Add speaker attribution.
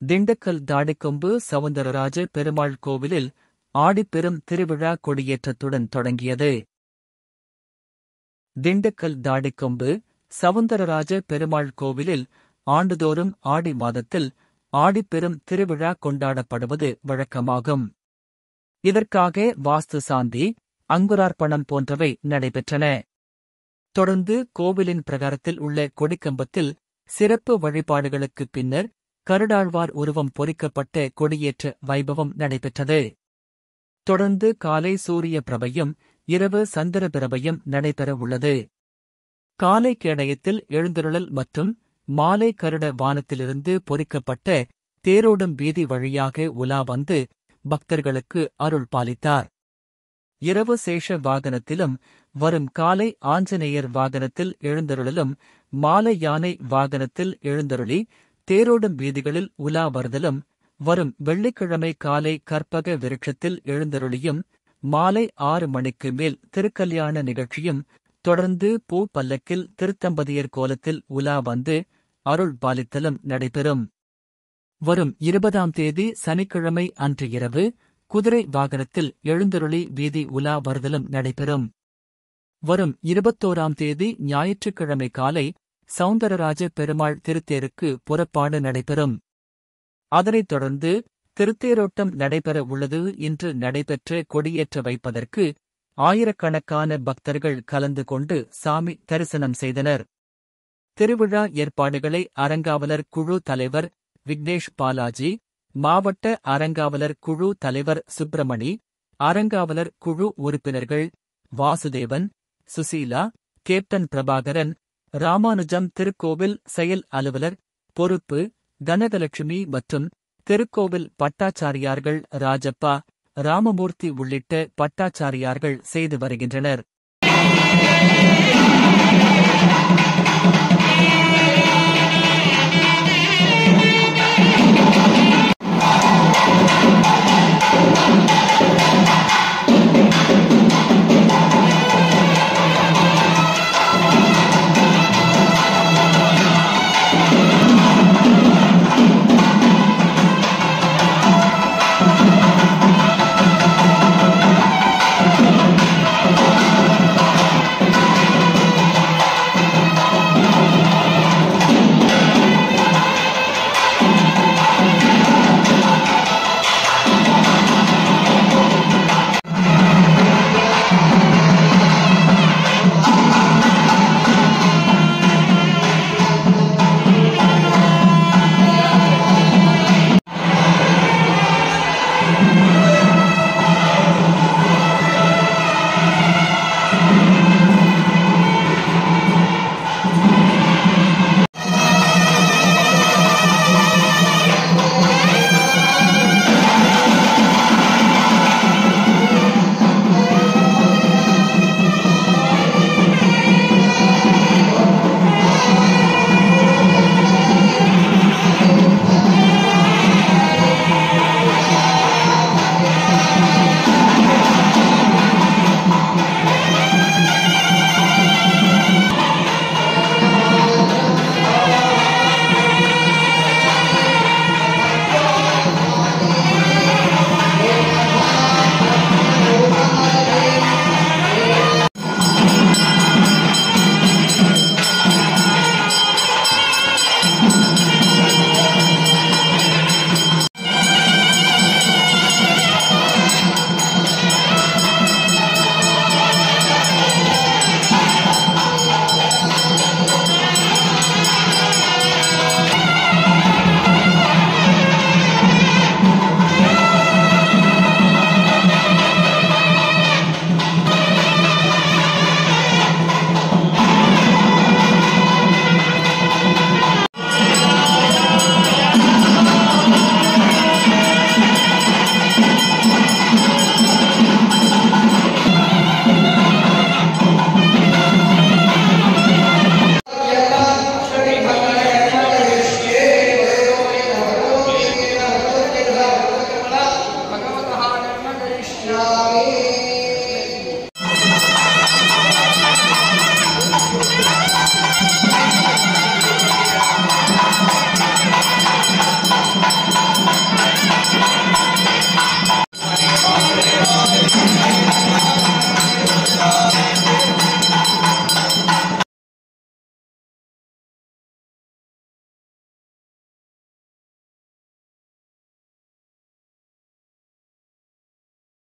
Speaker 1: திண்டுக்கல் தாடிக்கொம்பு சவுந்தரராஜ பெருமாள் கோவிலில் ஆடிப்பெரும் திருவிழா கொடியேற்றத்துடன் தொடங்கியது. திண்டுக்கல் தாடிக்கொம்பு சவுந்தரராஜ பெருமாள் கோவிலில் ஆண்டுதோறும் ஆடி மாதத்தில் ஆடிப்பெரும் திருவிழா கொண்டாடப்படுவது வழக்கமாகும். இதற்காக வாஸ்து சாந்தி, அங்குரார்ப்பணம் போன்றவை நடைபெற்றன. தொடர்ந்து கோவிலின் பிரகாரத்தில் உள்ள கொடிக்கம்பத்தில் சிறப்பு வழிபாடுகளுக்குப் பின்னர் கருடாழ்வார் உருவம் பொறிக்கப்பட்ட கொடியேற்ற வைபவம் நடைபெற்றது. தொடர்ந்து காலை சூரிய பிரபையும் இரவு சந்திர பிரபையும் நடைபெற உள்ளது. காலை கேடயத்தில் எழுந்தருளல் மற்றும் மாலை கருட வானத்திலிருந்து பொறிக்கப்பட்ட தேரோடும் வீதி வழியாக உலா வந்து பக்தர்களுக்கு அருள் பாலித்தார். இரவு சேஷ வாகனத்திலும் வரும் காலை ஆஞ்சநேயர் வாகனத்தில் எழுந்தருளலும் மாலை யானை வாகனத்தில் எழுந்தருளி தேரோடும் வீதிகளில் உலா வருதலும் வரும் வெள்ளிக்கிழமை காலை கற்பக விருட்சத்தில் எழுந்தருளியும் மாலை 6 மணிக்கு மேல் திருக்கல்யாண நிகழ்ச்சியும் தொடர்ந்து பூ பல்லக்கில் திருத்தம்பதியர் கோலத்தில் உலா வந்து அருள் பாலித்தலும் நடைபெறும். வரும் 20ஆம் தேதி சனிக்கிழமை அன்று இரவு குதிரை வாகனத்தில் எழுந்தருளி வீதி உலா வருதலும் நடைபெறும். வரும் 21ஆம் தேதி ஞாயிற்றுக்கிழமை காலை சவுந்தரராஜ பெருமாள் திருத்தேருக்கு புறப்பாடு நடைபெறும். அதனைத் தொடர்ந்து திருத்தேரோட்டம் நடைபெற உள்ளது. இன்று நடைபெற்ற கொடியேற்ற வைப்பதற்கு ஆயிரக்கணக்கான பக்தர்கள் கலந்து கொண்டு சாமி தரிசனம் செய்தனர். திருவிழா ஏற்பாடுகளை அறங்காவலர் குழு தலைவர் விக்னேஷ் பாலாஜி, மாவட்ட அறங்காவலர் குழு தலைவர் சுப்பிரமணி, அறங்காவலர் குழு உறுப்பினர்கள் வாசுதேவன், சுசீலா, கேப்டன் பிரபாகரன், ராமானுஜம், திருக்கோவில் செயல் அலுவலர் பொறுப்பு கனகலட்சுமி மற்றும் திருக்கோவில் பட்டாச்சாரியார்கள் ராஜப்பா, ராமமூர்த்தி உள்ளிட்ட பட்டாச்சாரியார்கள் செய்து வருகின்றனர்.